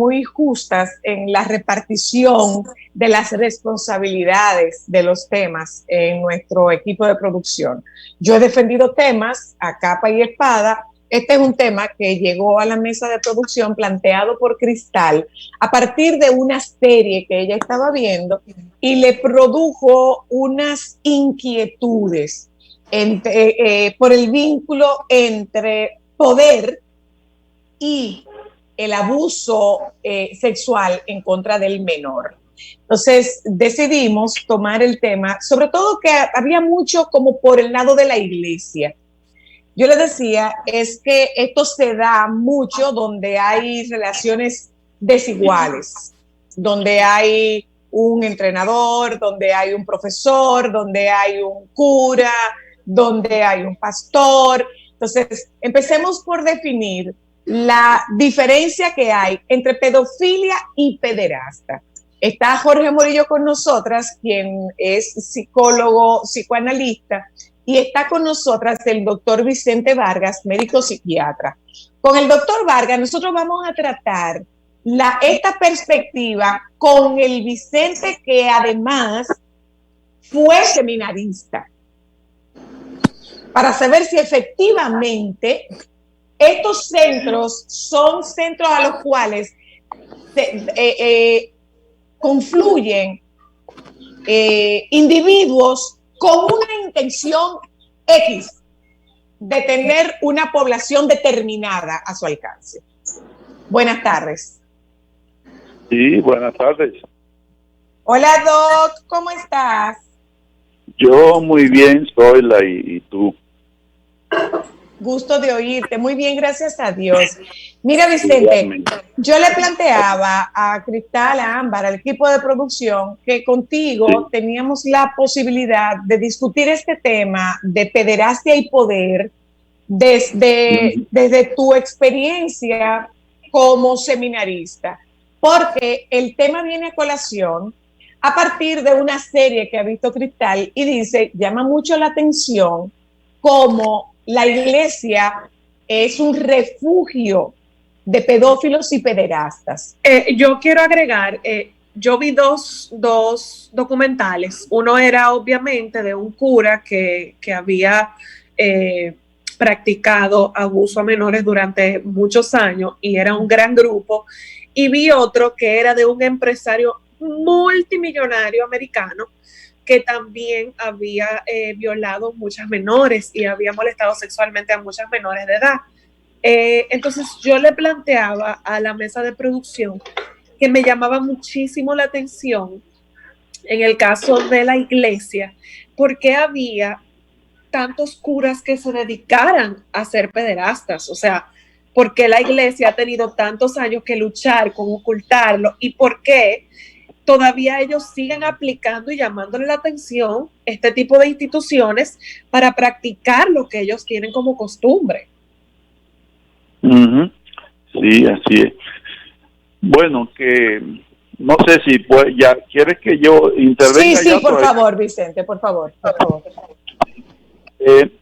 muy justas en la repartición de las responsabilidades de los temas en nuestro equipo de producción. Yo he defendido temas a capa y espada. Este es un tema que llegó a la mesa de producción planteado por Cristal a partir de una serie que ella estaba viendo y le produjo unas inquietudes por el vínculo entre poder y el abuso sexual en contra del menor. Entonces decidimos tomar el tema, sobre todo que había mucho como por el lado de la iglesia. Yo le decía, es que esto se da mucho donde hay relaciones desiguales, donde hay un entrenador, donde hay un profesor, donde hay un cura, donde hay un pastor. Entonces, empecemos por definir la diferencia que hay entre pedofilia y pederasta. Está Jorge Morillo con nosotras, quien es psicólogo, psicoanalista, y está con nosotras el doctor Vicente Vargas, médico psiquiatra. Con el doctor Vargas nosotros vamos a tratar esta perspectiva con el Vicente, que además fue seminarista, para saber si efectivamente estos centros son centros a los cuales confluyen individuos con una intención X de tener una población determinada a su alcance. Buenas tardes. Sí, buenas tardes. Hola, Doc, ¿cómo estás? Yo muy bien, Zoila, y tú. Gusto de oírte. Muy bien, gracias a Dios. Mira, Vicente, yo le planteaba a Cristal, a Ámbar, al equipo de producción, que contigo teníamos la posibilidad de discutir este tema de pederastia y poder desde tu experiencia como seminarista, porque el tema viene a colación a partir de una serie que ha visto Cristal y dice, llama mucho la atención cómo la iglesia es un refugio de pedófilos y pederastas. Yo quiero agregar, yo vi dos documentales. Uno era obviamente de un cura que había practicado abuso a menores durante muchos años y era un gran grupo. Y vi otro que era de un empresario multimillonario americano que también había violado muchas menores y había molestado sexualmente a muchas menores de edad. Entonces yo le planteaba a la mesa de producción que me llamaba muchísimo la atención en el caso de la iglesia, porque había tantos curas que se dedicaran a ser pederastas. O sea, ¿por qué la iglesia ha tenido tantos años que luchar con ocultarlo? ¿Y por qué todavía ellos siguen aplicando y llamándole la atención este tipo de instituciones para practicar lo que ellos tienen como costumbre? Sí, así es. Bueno, que no sé si pues, ya quieres que yo intervenga. Sí, por favor, Vicente, por favor.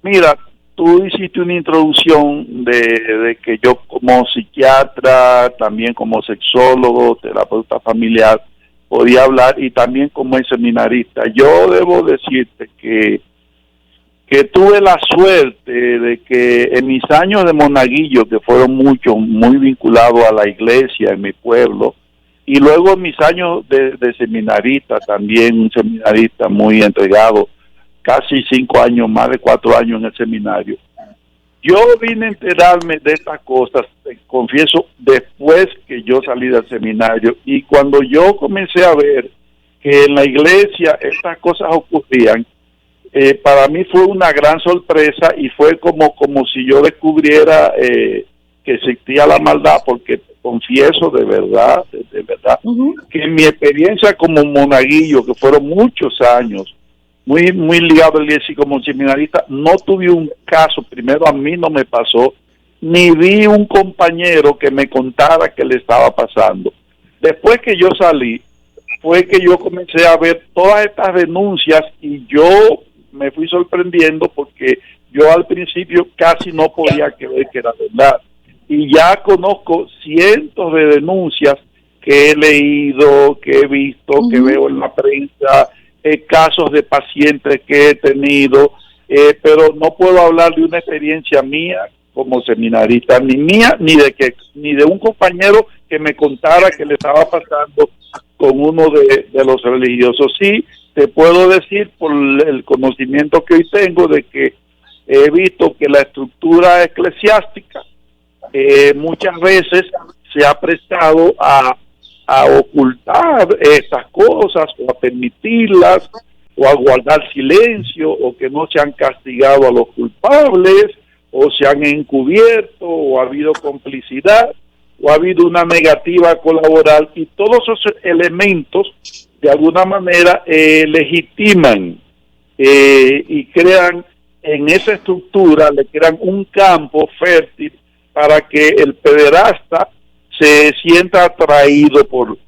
Mira, tú hiciste una introducción de que yo como psiquiatra, también como sexólogo, terapeuta familiar, podía hablar, y también como seminarista. Yo debo decirte que tuve la suerte de que en mis años de monaguillo, que fueron muchos, muy vinculados a la iglesia en mi pueblo, y luego en mis años de seminarista, también un seminarista muy entregado, casi 5 años, más de 4 años en el seminario. Yo vine a enterarme de estas cosas, confieso, después que yo salí del seminario, y cuando yo comencé a ver que en la iglesia estas cosas ocurrían, para mí fue una gran sorpresa y fue como si yo descubriera que existía la maldad, porque confieso de verdad, que en mi experiencia como monaguillo, que fueron muchos años, muy ligado al iglesia como seminarista, no tuve un caso, primero a mí no me pasó, ni vi un compañero que me contara que le estaba pasando. Después que yo salí, fue que yo comencé a ver todas estas denuncias y yo me fui sorprendiendo porque yo al principio casi no podía creer que era verdad. Y ya conozco cientos de denuncias que he leído, que he visto, que veo en la prensa, casos de pacientes que he tenido, pero no puedo hablar de una experiencia mía como seminarista, ni mía, ni de un compañero que me contara que le estaba pasando con uno de los religiosos. Sí, te puedo decir por el conocimiento que hoy tengo de que he visto que la estructura eclesiástica muchas veces se ha prestado a ocultar estas cosas o a permitirlas o a guardar silencio o que no se han castigado a los culpables o se han encubierto o ha habido complicidad o ha habido una negativa a colaborar, y todos esos elementos de alguna manera legitiman y crean en esa estructura, le crean un campo fértil para que el pederasta se sienta atraído por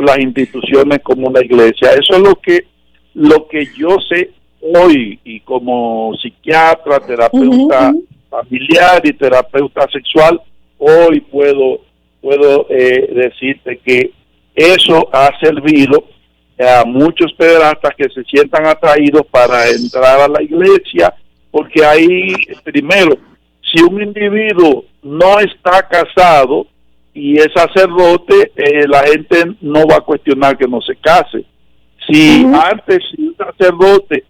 las instituciones como la iglesia. Eso es lo que yo sé hoy, y como psiquiatra, terapeuta familiar y terapeuta sexual, hoy puedo decirte que eso ha servido a muchos pederastas que se sientan atraídos para entrar a la iglesia, porque ahí, primero, si un individuo no está casado y es sacerdote, la gente no va a cuestionar que no se case. Si antes un sacerdote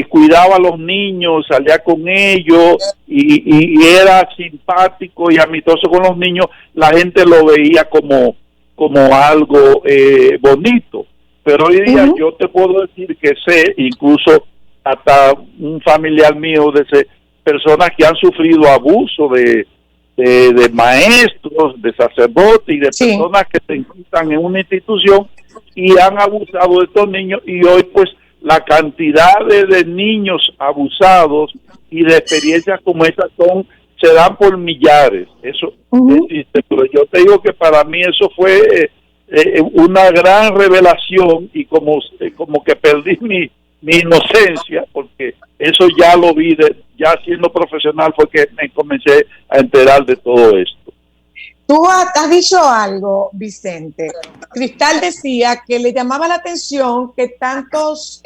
cuidaba a los niños, salía con ellos y era simpático y amistoso con los niños, la gente lo veía como algo bonito. Pero hoy día yo te puedo decir que sé, incluso hasta un familiar mío, personas que han sufrido abuso de maestros, de sacerdotes y de personas que se encuentran en una institución y han abusado de estos niños, y hoy pues la cantidad de niños abusados y de experiencias como estas se dan por millares. Eso existe, pero yo te digo que para mí eso fue una gran revelación, y como que perdí mi inocencia, porque eso ya lo vi, ya siendo profesional fue que me comencé a enterar de todo esto. Tú has dicho algo, Vicente. Cristal decía que le llamaba la atención que tantos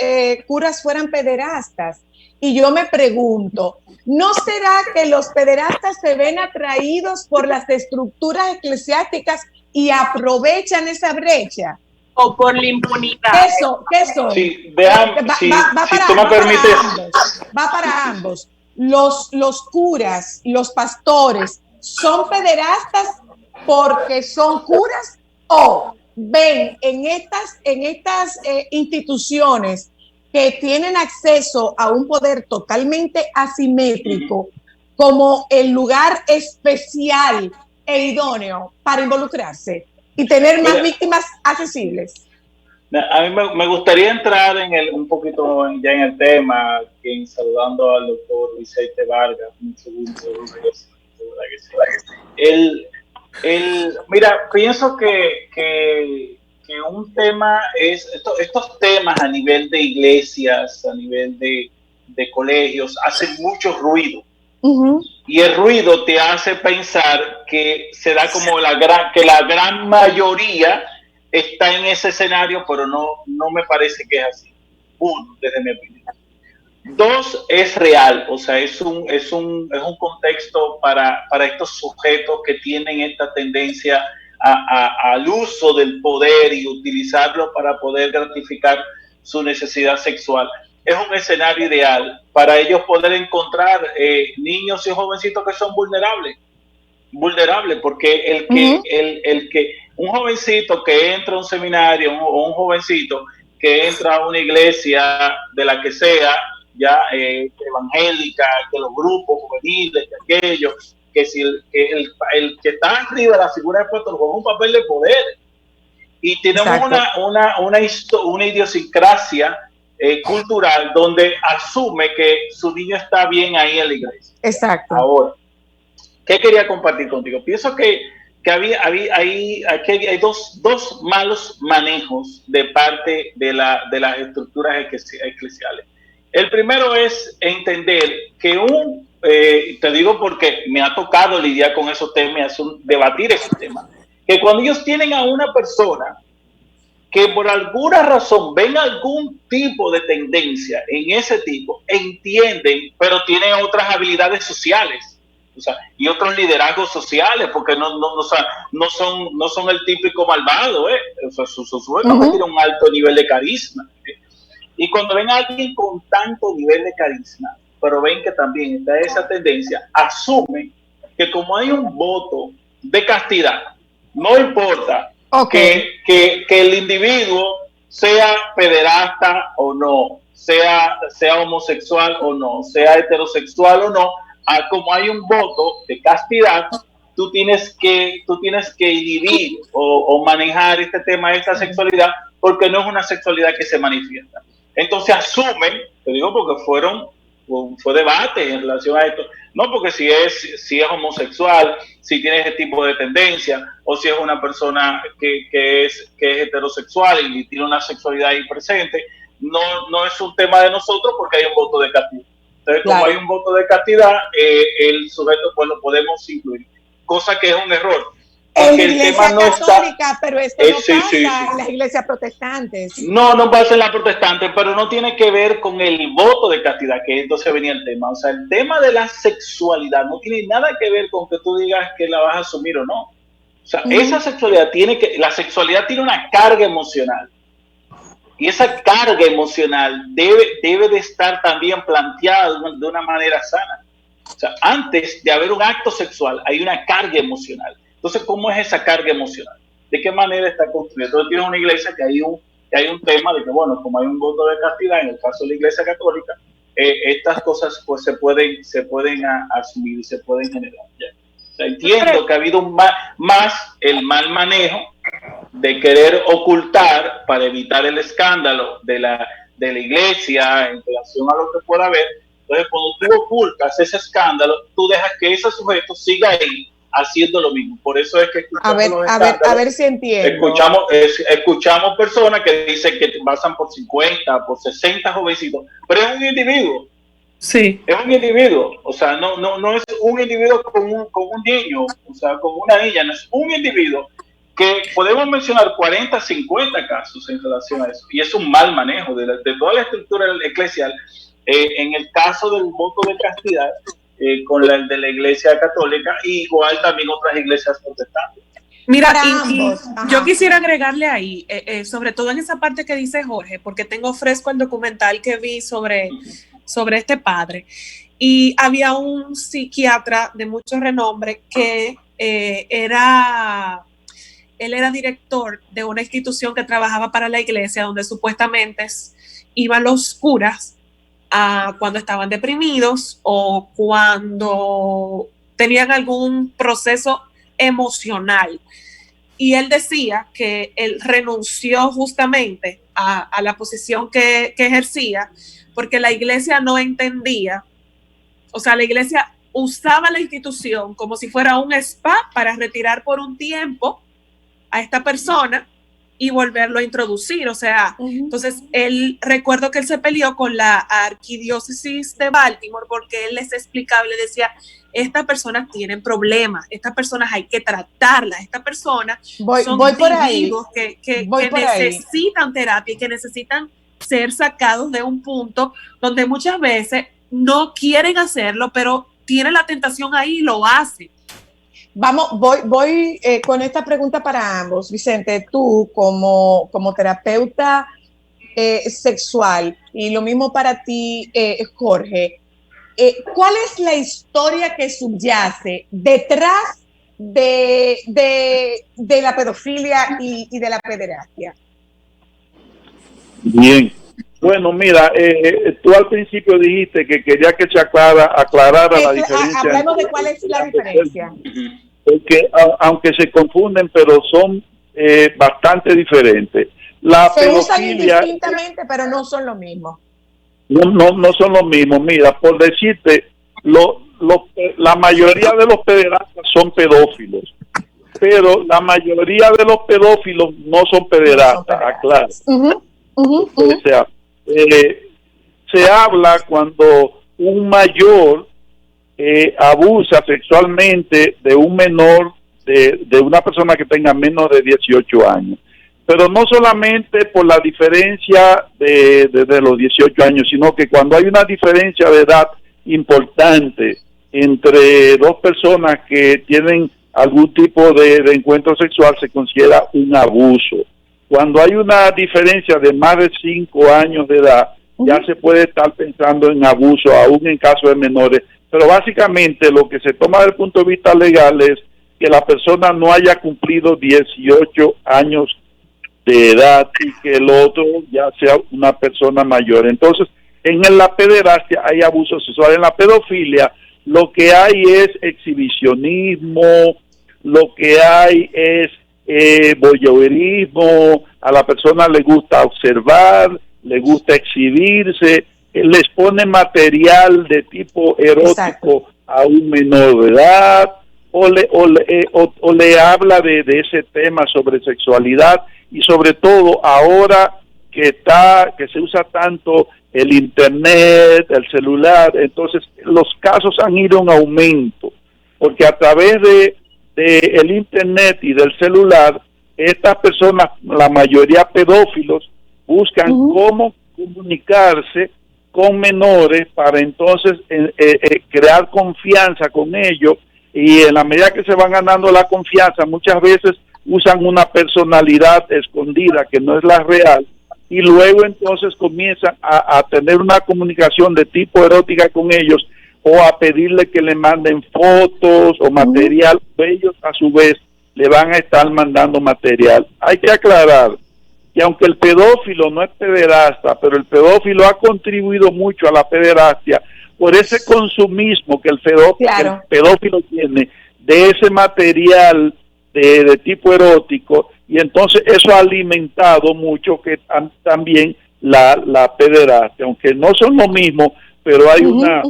curas fueran pederastas. Y yo me pregunto, ¿no será que los pederastas se ven atraídos por las estructuras eclesiásticas y aprovechan esa brecha? O por la impunidad. Eso. Sí, vean, si tú me permites. Va para ambos. Los curas, los pastores, ¿son pederastas porque son curas, o ven en estas instituciones que tienen acceso a un poder totalmente asimétrico como el lugar especial e idóneo para involucrarse y tener más víctimas accesibles? A mí me gustaría entrar un poquito ya en el tema, saludando al doctor Vicente Vargas. Mucho gusto. Mira, pienso que un tema es estos temas a nivel de iglesias, a nivel de colegios, hacen mucho ruido. Y el ruido te hace pensar que se da como la gran mayoría está en ese escenario, pero no me parece que es así. Uno, desde mi opinión. Dos, es real, o sea, es un contexto para estos sujetos que tienen esta tendencia al uso del poder y utilizarlo para poder gratificar su necesidad sexual. Es un escenario ideal para ellos poder encontrar niños y jovencitos que son vulnerables, porque un jovencito que entra a un seminario o un jovencito que entra a una iglesia de la que sea, ya evangélica, que los grupos juveniles, que aquellos, que si el que está arriba de la figura de pastor juega un papel de poder, y tenemos una idiosincrasia cultural donde asume que su niño está bien ahí en la iglesia. Exacto. Ahora, ¿qué quería compartir contigo? Pienso que hay dos malos manejos de parte de las estructuras eclesiales. El primero es entender que te digo porque me ha tocado lidiar con esos temas, debatir esos temas. que cuando ellos tienen a una persona que por alguna razón ven algún tipo de tendencia en ese tipo, entienden, pero tienen otras habilidades sociales, o sea, y otros liderazgos sociales, porque o sea, no son el típico malvado, o sea, su tiene un alto nivel de carisma. Y cuando ven a alguien con tanto nivel de carisma, pero ven que también está esa tendencia, asumen que como hay un voto de castidad, no importa que el individuo sea pederasta o no, sea homosexual o no, sea heterosexual o no, como hay un voto de castidad, tú tienes que inhibir o manejar este tema de esta sexualidad, porque no es una sexualidad que se manifiesta. Entonces asumen, te digo porque fue debate en relación a esto, no porque si es homosexual, si tiene ese tipo de tendencia, o si es una persona que es heterosexual y tiene una sexualidad ahí presente, no es un tema de nosotros porque hay un voto de castidad. Entonces, como hay un voto de castidad, el sujeto pues lo podemos incluir, cosa que es un error. En la iglesia católica, pero esto no pasa en las iglesias protestantes. No pasa en las protestantes, pero no tiene que ver con el voto de castidad, que entonces venía el tema. O sea, el tema de la sexualidad no tiene nada que ver con que tú digas que la vas a asumir o no. O sea, esa sexualidad la sexualidad tiene una carga emocional. Y esa carga emocional debe de estar también planteada de una manera sana. O sea, antes de haber un acto sexual, hay una carga emocional. Entonces, ¿cómo es esa carga emocional? ¿De qué manera está construida? Entonces, tienes una iglesia que hay un tema de que, bueno, como hay un voto de castidad, en el caso de la iglesia católica, estas cosas pues se pueden asumir y se pueden generar. ¿Ya? O sea, entiendo que ha habido más el mal manejo de querer ocultar para evitar el escándalo de la iglesia en relación a lo que pueda haber. Entonces, cuando tú ocultas ese escándalo, tú dejas que ese sujeto siga ahí haciendo lo mismo. Por eso es que a ver si entiendo. Escuchamos personas que dicen que pasan por 50, por 60 jovencitos, pero es un individuo. Sí. Es un individuo, o sea, no es un individuo con un niño, o sea, con una niña, no es un individuo que podemos mencionar 40, 50 casos en relación a eso, y es un mal manejo de toda la estructura eclesial. En el caso del voto de castidad, con el de la iglesia católica, y igual también otras iglesias protestantes. Mira, y yo quisiera agregarle ahí, sobre todo en esa parte que dice Jorge, porque tengo fresco el documental que vi sobre este padre, y había un psiquiatra de mucho renombre que él era director de una institución que trabajaba para la iglesia, donde supuestamente iban los curas cuando estaban deprimidos o cuando tenían algún proceso emocional. Y él decía que él renunció justamente a la posición que ejercía porque la iglesia no entendía, o sea, la iglesia usaba la institución como si fuera un spa para retirar por un tiempo a esta persona y volverlo a introducir, o sea, entonces recuerdo que él se peleó con la arquidiócesis de Baltimore porque él les explicaba y le decía, estas personas tienen problemas, estas personas hay que tratarlas, estas personas son individuos que necesitan terapia y que necesitan ser sacados de un punto donde muchas veces no quieren hacerlo, pero tienen la tentación ahí y lo hacen. Voy con esta pregunta para ambos. Vicente, tú como terapeuta sexual, y lo mismo para ti, Jorge, ¿cuál es la historia que subyace detrás de la pedofilia y de la pederastia? Bien. Bueno, mira, tú al principio dijiste que quería que se aclarara la diferencia. Hablemos de cuál es la diferencia. Porque aunque se confunden, pero son bastante diferentes. Se usan indistintamente, pero no son lo mismo. No son los mismos. Mira, por decirte, la mayoría de los pederastas son pedófilos, pero la mayoría de los pedófilos no son pederastas, aclaro. O sea, se habla cuando un mayor abusa sexualmente de un menor de una persona que tenga menos de 18 años. Pero no solamente por la diferencia de los 18 años, sino que cuando hay una diferencia de edad importante entre dos personas que tienen algún tipo de encuentro sexual, se considera un abuso. Cuando hay una diferencia de más de 5 años de edad, ya se puede estar pensando en abuso, aún en caso de menores. Pero básicamente lo que se toma desde el punto de vista legal es que la persona no haya cumplido 18 años de edad y que el otro ya sea una persona mayor. Entonces, en la pederastia hay abuso sexual. En la pedofilia lo que hay es exhibicionismo, lo que hay es voyeurismo, a la persona le gusta observar, le gusta exhibirse, les pone material de tipo erótico. Exacto. A un menor de edad, o le habla de ese tema sobre sexualidad, y sobre todo ahora que se usa tanto el internet, el celular, entonces los casos han ido en aumento, porque a través de el internet y del celular, estas personas, la mayoría pedófilos, buscan cómo comunicarse con menores para entonces crear confianza con ellos, y en la medida que se van ganando la confianza, muchas veces usan una personalidad escondida que no es la real, y luego entonces comienzan a tener una comunicación de tipo erótica con ellos, o a pedirle que le manden fotos o material. Ellos a su vez le van a estar mandando material. Hay que aclarar que aunque el pedófilo no es pederasta, pero el pedófilo ha contribuido mucho a la pederastia por ese consumismo que el pedófilo tiene de ese material de tipo erótico, y entonces eso ha alimentado mucho que también la pederastia, aunque no son lo mismo, pero hay una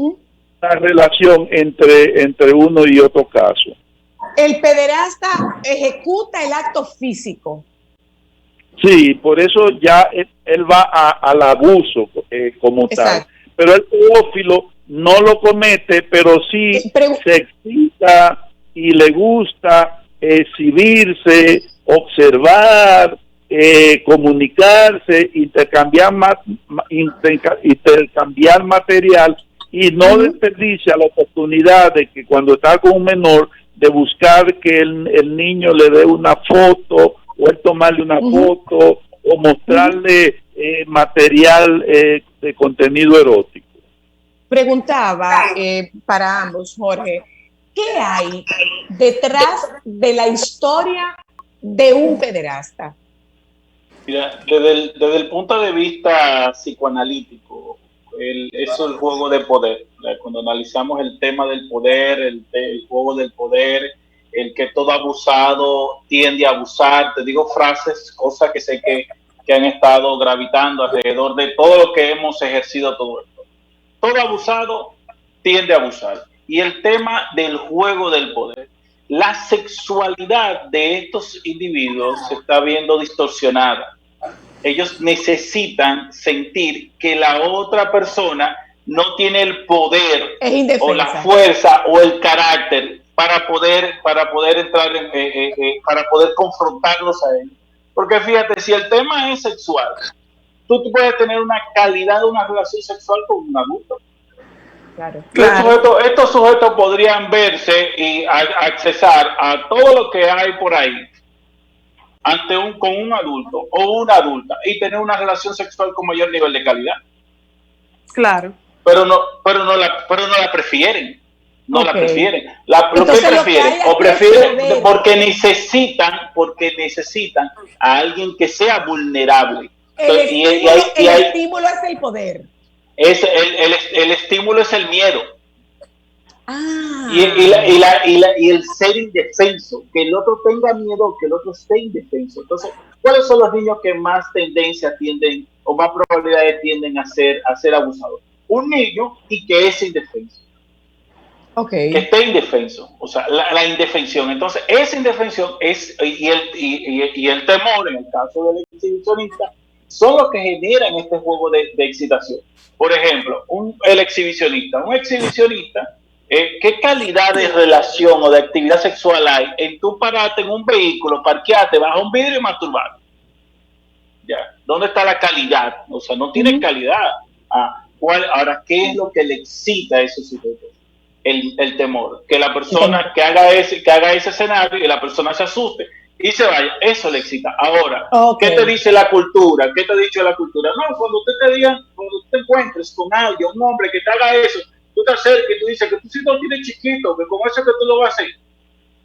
relación entre uno y otro caso. El pederasta ejecuta el acto físico. Sí, por eso ya él va al abuso como tal. Pero el pedófilo no lo comete, pero sí se excita y le gusta exhibirse, observar, comunicarse, intercambiar material, y no desperdicia la oportunidad de que cuando está con un menor, de buscar que el niño le dé una foto, o él tomarle una foto, o mostrarle material de contenido erótico. Preguntaba para ambos, Jorge, ¿qué hay detrás de la historia de un pederasta? Mira, desde el punto de vista psicoanalítico, es el juego de poder. Cuando analizamos el tema del poder, el juego del poder, el que todo abusado tiende a abusar, te digo frases, cosas que sé que han estado gravitando alrededor de todo lo que hemos ejercido todo esto. Todo abusado tiende a abusar. Y el tema del juego del poder, la sexualidad de estos individuos se está viendo distorsionada. Ellos necesitan sentir que la otra persona no tiene el poder o la fuerza o el carácter para poder entrar para poder confrontarlos a ellos. Porque fíjate, si el tema es sexual, tú puedes tener una calidad de una relación sexual con un adulto. Claro. Estos sujetos podrían verse y accesar a todo lo que hay por ahí con un adulto o una adulta y tener una relación sexual con mayor nivel de calidad. Claro. Pero no la prefieren. No la prefieren. ¿Por qué prefieren? O prefieren porque necesitan a alguien que sea vulnerable. El estímulo es el poder. El estímulo es el miedo. Y el ser indefenso, que el otro tenga miedo, que el otro esté indefenso. Entonces, ¿cuáles son los niños que más tendencia tienden o más probabilidades tienden a ser abusados? Un niño y que es indefenso. Que esté indefenso, o sea, la indefensión. Entonces, esa indefensión y el temor, en el caso del exhibicionista, son los que generan este juego de excitación. Por ejemplo, un exhibicionista ¿Qué calidad de relación o de actividad sexual hay en tú pararte en un vehículo, parquearte bajo un vidrio y masturbar? Ya, ¿dónde está la calidad? O sea, no tiene calidad. Ahora, ¿qué es lo que le excita a esos sujetos? El temor. Que la persona que haga ese escenario y la persona se asuste y se vaya, eso le excita. Ahora, ¿qué te dice la cultura? ¿Qué te ha dicho la cultura? No, cuando usted te encuentres con alguien, un hombre que te haga eso, tú te acercas y tú dices que tú sí no tienes chiquito, que con eso que tú lo vas a hacer.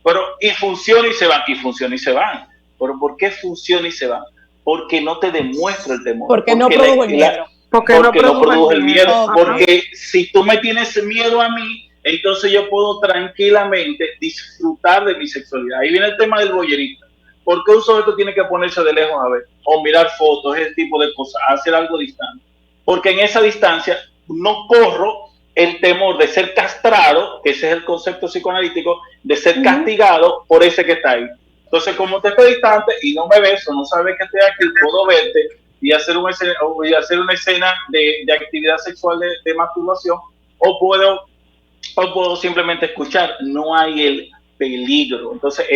Pero, y funciona y se van, y funciona y se van. ¿Pero por qué funciona y se van? Porque no te demuestra el temor. Porque no produjo el miedo. Porque no produjo el miedo. Porque si tú me tienes miedo a mí, entonces yo puedo tranquilamente disfrutar de mi sexualidad. Ahí viene el tema del voyerismo. ¿Por qué un sujeto tiene que ponerse de lejos a ver? O mirar fotos, ese tipo de cosas, hacer algo distante. Porque en esa distancia no corro el temor de ser castrado, que ese es el concepto psicoanalítico, de ser castigado por ese que está ahí. Entonces, como te estoy distante y no me ves o no sabes que estoy aquí, puedo verte y hacer una escena de actividad sexual de masturbación, o puedo simplemente escuchar. No hay el peligro. Entonces,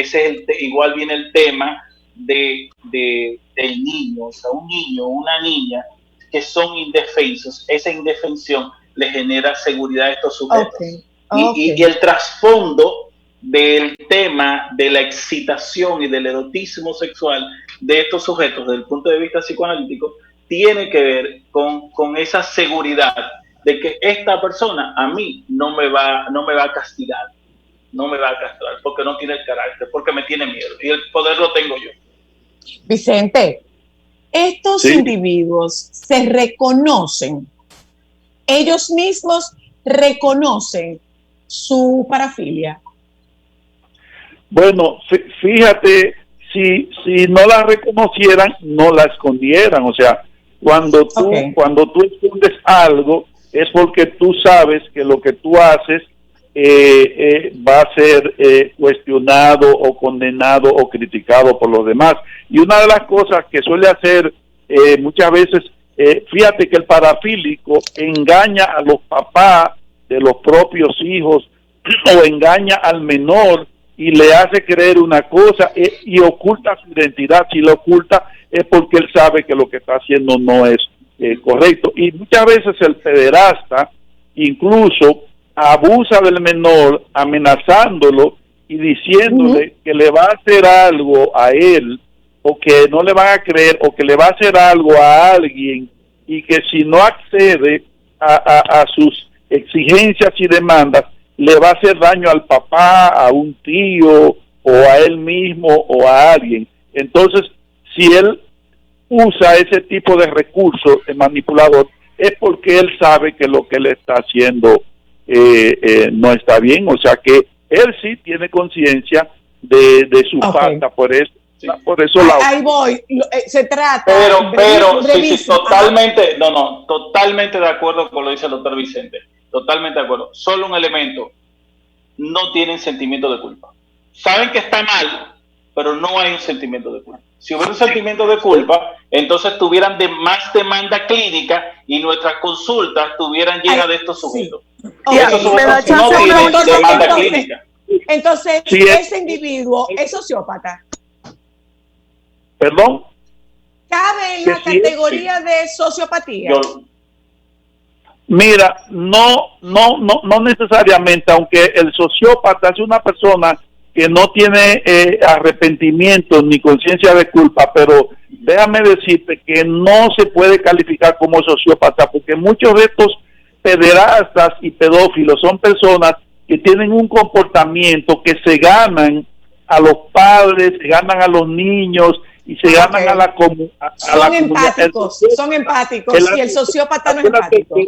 igual viene el tema del niño, o sea, un niño, una niña que son indefensos. Esa indefensión le genera seguridad a estos sujetos. Y el trasfondo del tema de la excitación y del erotismo sexual de estos sujetos desde el punto de vista psicoanalítico tiene que ver con esa seguridad de que esta persona a mí no me va a castigar, no me va a castrar, porque no tiene el carácter, porque me tiene miedo, y el poder lo tengo yo. Vicente, estos individuos se reconocen, ellos mismos reconocen su parafilia. Bueno, fíjate, si no la reconocieran, no la escondieran. O sea, cuando tú escondes algo, es porque tú sabes que lo que tú haces va a ser cuestionado o condenado o criticado por los demás. Y una de las cosas que suele hacer muchas veces, fíjate que el parafílico engaña a los papás de los propios hijos o engaña al menor y le hace creer una cosa y oculta su identidad. Si lo oculta es porque él sabe que lo que está haciendo no es correcto. Y muchas veces el pederasta incluso abusa del menor amenazándolo y diciéndole que le va a hacer algo a él, o que no le van a creer, o que le va a hacer algo a alguien, y que si no accede a sus exigencias y demandas, le va a hacer daño al papá, a un tío, o a él mismo, o a alguien. Entonces, si él usa ese tipo de recursos de manipulador, es porque él sabe que lo que él está haciendo no está bien. O sea que él sí tiene conciencia de su falta, por eso. Sí. Por eso ahí voy, se trata. Pero sí, totalmente, totalmente de acuerdo con lo que dice el doctor Vicente. Totalmente de acuerdo. Solo un elemento: no tienen sentimiento de culpa. Saben que está mal, pero no hay un sentimiento de culpa. Si hubiera un sentimiento de culpa, entonces tuvieran más demanda clínica y nuestras consultas estuvieran llenas de estos sujetos. Sí. Y esos sujetos no tienen demanda clínica. Entonces, ese individuo es sociópata. ¿Perdón? ¿Cabe en la categoría de sociopatía? Mira, no necesariamente, aunque el sociópata es una persona que no tiene arrepentimiento ni conciencia de culpa, pero déjame decirte que no se puede calificar como sociópata, porque muchos de estos pederastas y pedófilos son personas que tienen un comportamiento que se ganan a los padres, se ganan a los niños y se ganan a la comunidad. Son empáticos, y el sociópata no es empático.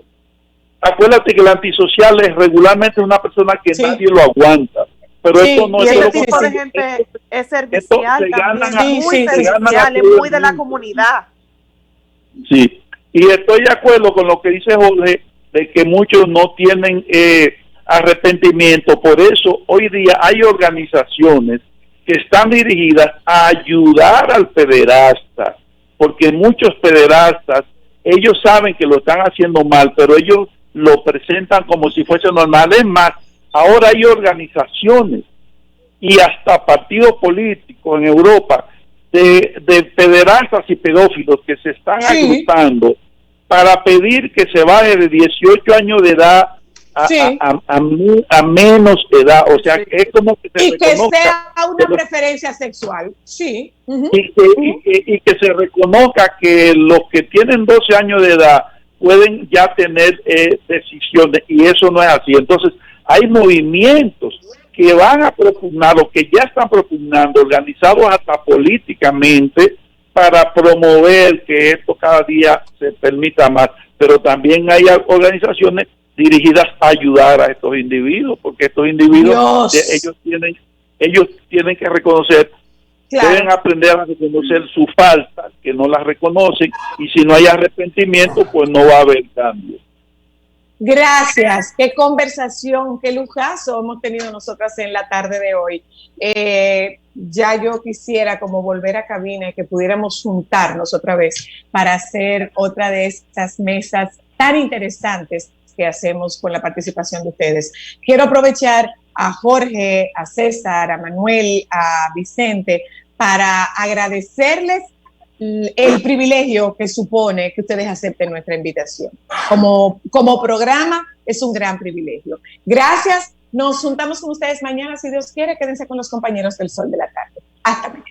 Acuérdate que el antisocial es regularmente una persona que nadie lo aguanta. Pero esto no es ese tipo de gente es servicial también, muy servicial, es muy de la comunidad. Sí, y estoy de acuerdo con lo que dice Jorge, de que muchos no tienen arrepentimiento. Por eso hoy día hay organizaciones que están dirigidas a ayudar al pederasta, porque muchos pederastas, ellos saben que lo están haciendo mal, pero ellos lo presentan como si fuese normal. Es más, ahora hay organizaciones y hasta partidos políticos en Europa de pederastas y pedófilos que se están agrupando para pedir que se baje de 18 años de edad a menos edad, o sea, es como que se y que sea una preferencia sexual, y que se reconozca que los que tienen 12 años de edad pueden ya tener decisiones, y eso no es así. Entonces hay movimientos que van a propugnar, o que ya están propugnando, organizados hasta políticamente, para promover que esto cada día se permita más, pero también hay organizaciones dirigidas a ayudar a estos individuos, porque estos individuos ellos tienen que reconocer, deben aprender a reconocer su falta, que no la reconocen, y si no hay arrepentimiento, pues no va a haber cambio. Gracias, qué conversación, qué lujazo hemos tenido nosotras en la tarde de hoy. Ya yo quisiera como volver a cabina y que pudiéramos juntarnos otra vez para hacer otra de estas mesas tan interesantes que hacemos con la participación de ustedes. Quiero aprovechar a Jorge, a César, a Manuel, a Vicente, para agradecerles el privilegio que supone que ustedes acepten nuestra invitación. Como programa es un gran privilegio. Gracias, nos juntamos con ustedes mañana, si Dios quiere. Quédense con los compañeros del Sol de la Tarde. Hasta mañana.